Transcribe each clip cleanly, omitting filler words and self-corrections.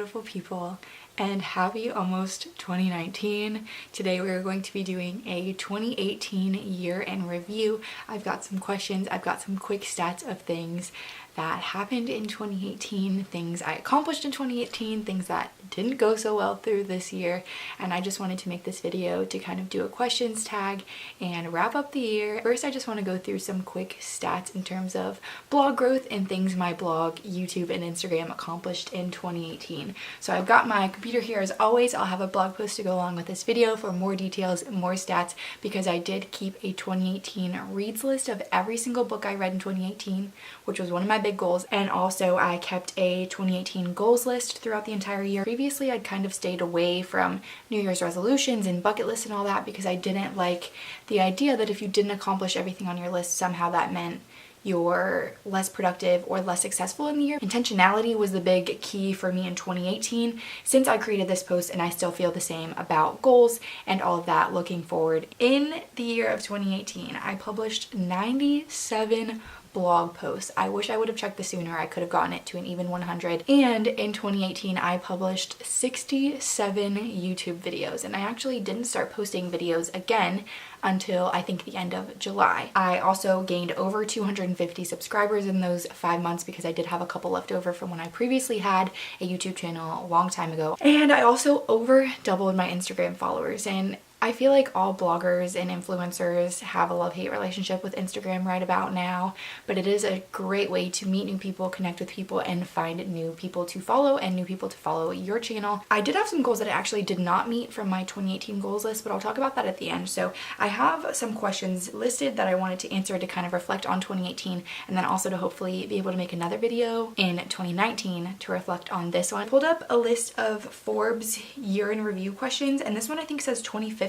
beautiful people, and happy almost 2019. Today we are going to be doing a 2018 year in review. I've got some questions, I've got some quick stats of things that happened in 2018, things I accomplished in 2018, things that didn't go so well through this year, and I just wanted to make this video to kind of do a questions tag and wrap up the year. First, I just want to go through some quick stats in terms of blog growth and things my blog, YouTube, and Instagram accomplished in 2018. So I've got my computer here as always. I'll have a blog post to go along with this video for more details and more stats, because I did keep a 2018 reads list of every single book I read in 2018, which was one of my big goals, and also I kept a 2018 goals list throughout the entire year. Previously, I'd kind of stayed away from New Year's resolutions and bucket lists and all that because I didn't like the idea that if you didn't accomplish everything on your list, somehow that meant you're less productive or less successful in the year. Intentionality was the big key for me in 2018 since I created this post, and I still feel the same about goals and all of that looking forward. In the year of 2018, I published 97 blog posts. I wish I would have checked this sooner. I could have gotten it to an even 100. And in 2018, I published 67 YouTube videos, and I actually didn't start posting videos again until I think the end of July. I also gained over 250 subscribers in those 5 months because I did have a couple left over from when I previously had a YouTube channel a long time ago. And I also over doubled my Instagram followers, and I feel like all bloggers and influencers have a love-hate relationship with Instagram right about now, but it is a great way to meet new people, connect with people, and find new people to follow and new people to follow your channel. I did have some goals that I actually did not meet from my 2018 goals list, but I'll talk about that at the end. So I have some questions listed that I wanted to answer to kind of reflect on 2018, and then also to hopefully be able to make another video in 2019 to reflect on this one. I pulled up a list of Forbes year in review questions, and this one I think says 2015.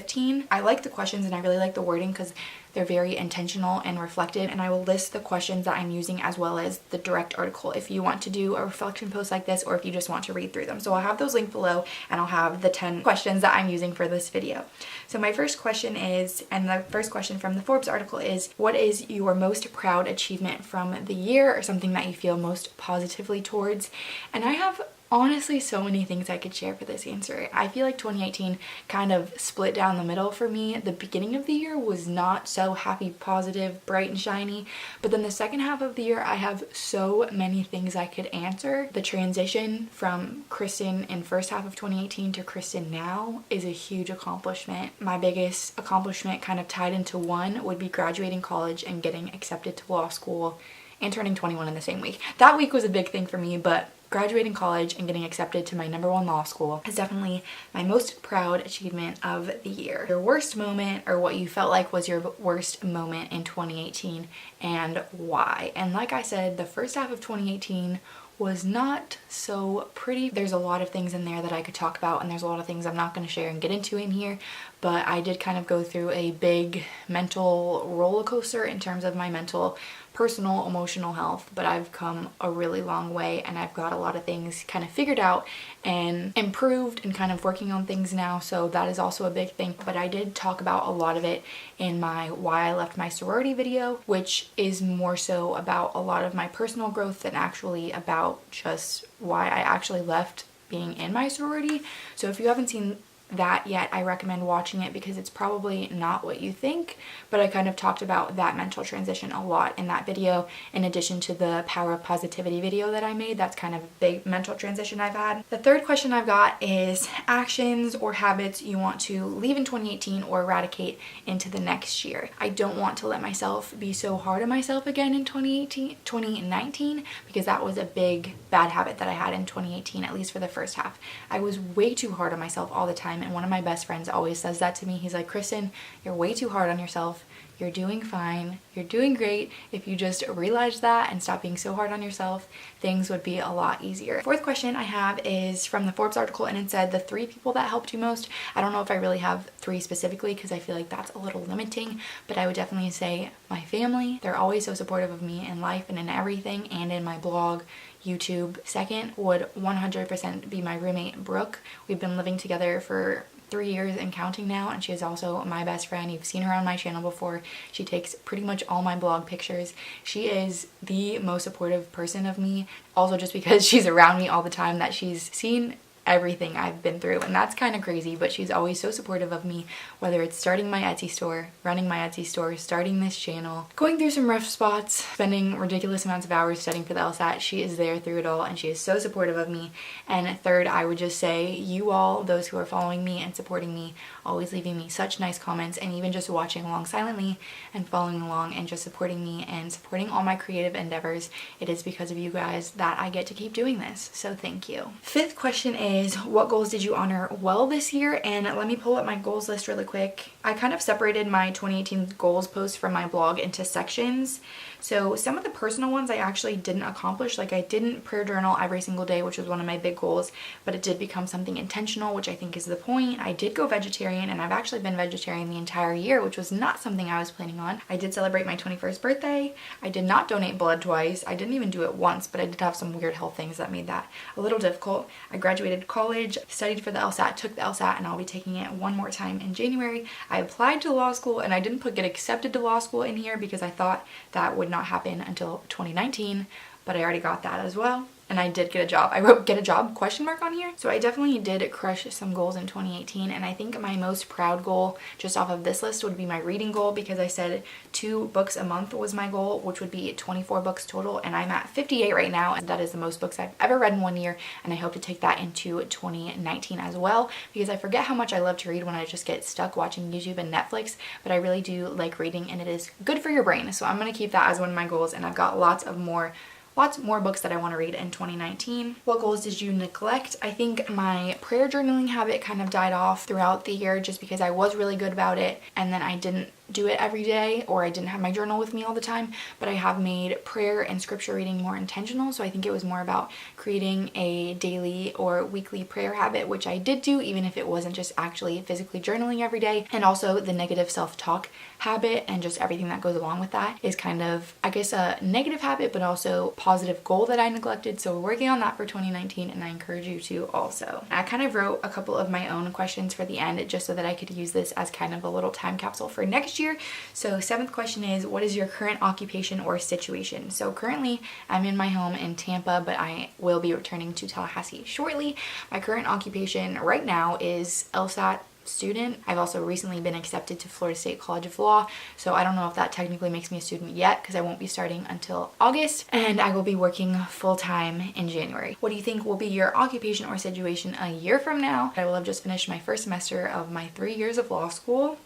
I like the questions and I really like the wording because they're very intentional and reflective, and I will list the questions that I'm using as well as the direct article if you want to do a reflection post like this or if you just want to read through them. So I'll have those linked below, and I'll have the 10 questions that I'm using for this video. So my first question is, and the first question from the Forbes article is, what is your most proud achievement from the year, or something that you feel most positively towards? And I have honestly so many things I could share for this answer. I feel like 2018 kind of split down the middle for me. The beginning of the year was not so happy, positive, bright and shiny, but then the second half of the year I have so many things I could answer. The transition from Kristen in first half of 2018 to Kristen now is a huge accomplishment. My biggest accomplishment kind of tied into one would be graduating college and getting accepted to law school and turning 21 in the same week. That week was a big thing for me, but graduating college and getting accepted to my #1 law school is definitely my most proud achievement of the year. Your worst moment, or what you felt like was your worst moment in 2018, and why? And like I said, the first half of 2018 was not so pretty. There's a lot of things in there that I could talk about, and there's a lot of things I'm not going to share and get into in here, but I did kind of go through a big mental roller coaster in terms of my mental, personal, emotional health, but I've come a really long way, and I've got a lot of things kind of figured out and improved and kind of working on things now, so that is also a big thing. But I did talk about a lot of it in my why I left my sorority video, which is more so about a lot of my personal growth than actually about just why I actually left being in my sorority. So if you haven't seen that yet, I recommend watching it because it's probably not what you think, but I kind of talked about that mental transition a lot in that video, in addition to the power of positivity video that I made. That's kind of a big mental transition I've had. The third question I've got is actions or habits you want to leave in 2018 or eradicate into the next year. I don't want to let myself be so hard on myself again in 2019, because that was a big bad habit that I had in 2018, at least for the first half. I was way too hard on myself all the time, and one of my best friends always says that to me. He's like, Kristen, you're way too hard on yourself. You're doing fine. You're doing great. If you just realize that and stop being so hard on yourself, things would be a lot easier. Fourth question I have is from the Forbes article, and it said the 3 people that helped you most. I don't know if I really have 3 specifically because I feel like that's a little limiting, but I would definitely say my family. They're always so supportive of me in life and in everything, and in my blog, YouTube. Second would 100% be my roommate, Brooke. We've been living together for 3 years and counting now, and she is also my best friend. You've seen her on my channel before. She takes pretty much all my blog pictures. She is the most supportive person of me, also just because she's around me all the time, that she's seen everything I've been through, and that's kind of crazy, but she's always so supportive of me, whether it's starting my Etsy store, running my Etsy store, starting this channel, going through some rough spots, spending ridiculous amounts of hours studying for the LSAT. She is there through it all, and she is so supportive of me. And third, I would just say you all, those who are following me and supporting me, always leaving me such nice comments, and even just watching along silently and following along and just supporting me and supporting all my creative endeavors. It is because of you guys that I get to keep doing this, so thank you. Fifth question is, what goals did you honor well this year? And let me pull up my goals list really quick. I kind of separated my 2018 goals post from my blog into sections. So some of the personal ones I actually didn't accomplish. Like, I didn't prayer journal every single day, which was one of my big goals, but it did become something intentional, which I think is the point. I did go vegetarian, and I've actually been vegetarian the entire year, which was not something I was planning on. I did celebrate my 21st birthday. I did not donate blood twice. I didn't even do it once, but I did have some weird health things that made that a little difficult. I graduated college, studied for the LSAT, took the LSAT, and I'll be taking it one more time in January. I applied to law school, and I didn't put get accepted to law school in here because I thought that would not happen until 2019, but I already got that as well. And I did get a job. I wrote get a job question mark on here. So I definitely did crush some goals in 2018, and I think my most proud goal just off of this list would be my reading goal, because I said 2 books a month was my goal, which would be 24 books total, and I'm at 58 right now, and that is the most books I've ever read in one year, and I hope to take that into 2019 as well, because I forget how much I love to read when I just get stuck watching YouTube and Netflix, but I really do like reading, and it is good for your brain. So I'm going to keep that as one of my goals, and I've got lots more books that I want to read in 2019. What goals did you neglect? I think my prayer journaling habit kind of died off throughout the year just because I was really good about it, and then I didn't do it every day, or I didn't have my journal with me all the time. But I have made prayer and scripture reading more intentional, so I think it was more about creating a daily or weekly prayer habit, which I did do, even if it wasn't just actually physically journaling every day. And also the negative self-talk habit and just everything that goes along with that is kind of, I guess, a negative habit, but also positive goal that I neglected. So we're working on that for 2019, and I encourage you to also. I kind of wrote a couple of my own questions for the end just so that I could use this as kind of a little time capsule for next year. So 7th question is, what is your current occupation or situation? So currently I'm in my home in Tampa, but I will be returning to Tallahassee shortly. My current occupation right now is LSAT student. I've also recently been accepted to Florida State College of Law, so I don't know if that technically makes me a student yet, because I won't be starting until August, and I will be working full-time in January. What do you think will be your occupation or situation a year from now? I will have just finished my first semester of my 3 years of law school.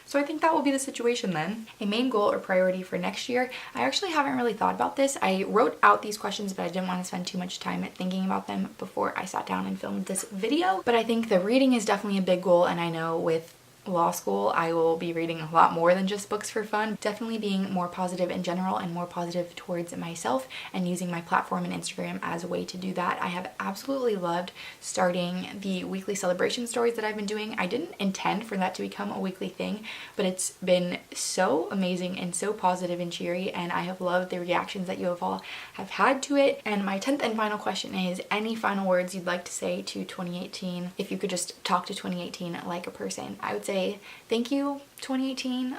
So I think that will be the situation then. A main goal or priority for next year. I actually haven't really thought about this. I wrote out these questions, but I didn't want to spend too much time thinking about them before I sat down and filmed this video. But I think the reading is definitely a big goal, and I know with law school I will be reading a lot more than just books for fun. Definitely being more positive in general and more positive towards myself, and using my platform and Instagram as a way to do that. I have absolutely loved starting the weekly celebration stories that I've been doing. I didn't intend for that to become a weekly thing, but it's been so amazing and so positive and cheery, and I have loved the reactions that you all have had to it. And my 10th and final question is, any final words you'd like to say to 2018? If you could just talk to 2018 like a person, I would say thank you, 2018.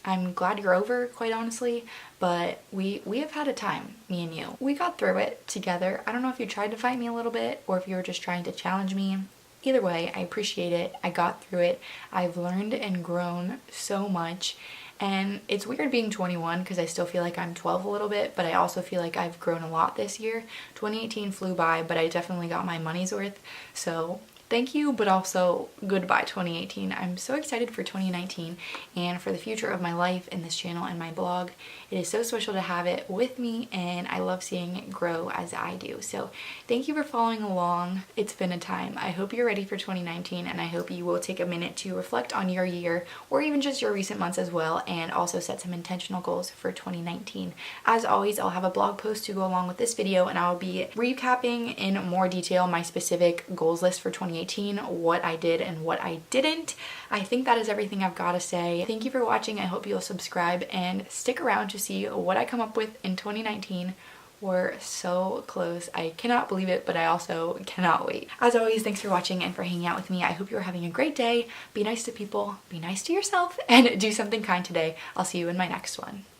I'm glad you're over, quite honestly, but we have had a time, me and you. We got through it together. I don't know if you tried to fight me a little bit or if you were just trying to challenge me. Either way, I appreciate it. I got through it. I've learned and grown so much. And it's weird being 21 because I still feel like I'm 12 a little bit, but I also feel like I've grown a lot this year. 2018 flew by, but I definitely got my money's worth. So thank you, but also goodbye 2018. I'm so excited for 2019 and for the future of my life and this channel and my blog. It is so special to have it with me, and I love seeing it grow as I do. So thank you for following along. It's been a time. I hope you're ready for 2019, and I hope you will take a minute to reflect on your year, or even just your recent months as well, and also set some intentional goals for 2019. As always, I'll have a blog post to go along with this video, and I'll be recapping in more detail my specific goals list for 2018, what I did and what I didn't. I think that is everything I've got to say. Thank you for watching. I hope you'll subscribe and stick around to see what I come up with in 2019. We're so close. I cannot believe it, but I also cannot wait. As always, thanks for watching and for hanging out with me. I hope you're having a great day. Be nice to people, be nice to yourself, and do something kind today. I'll see you in my next one.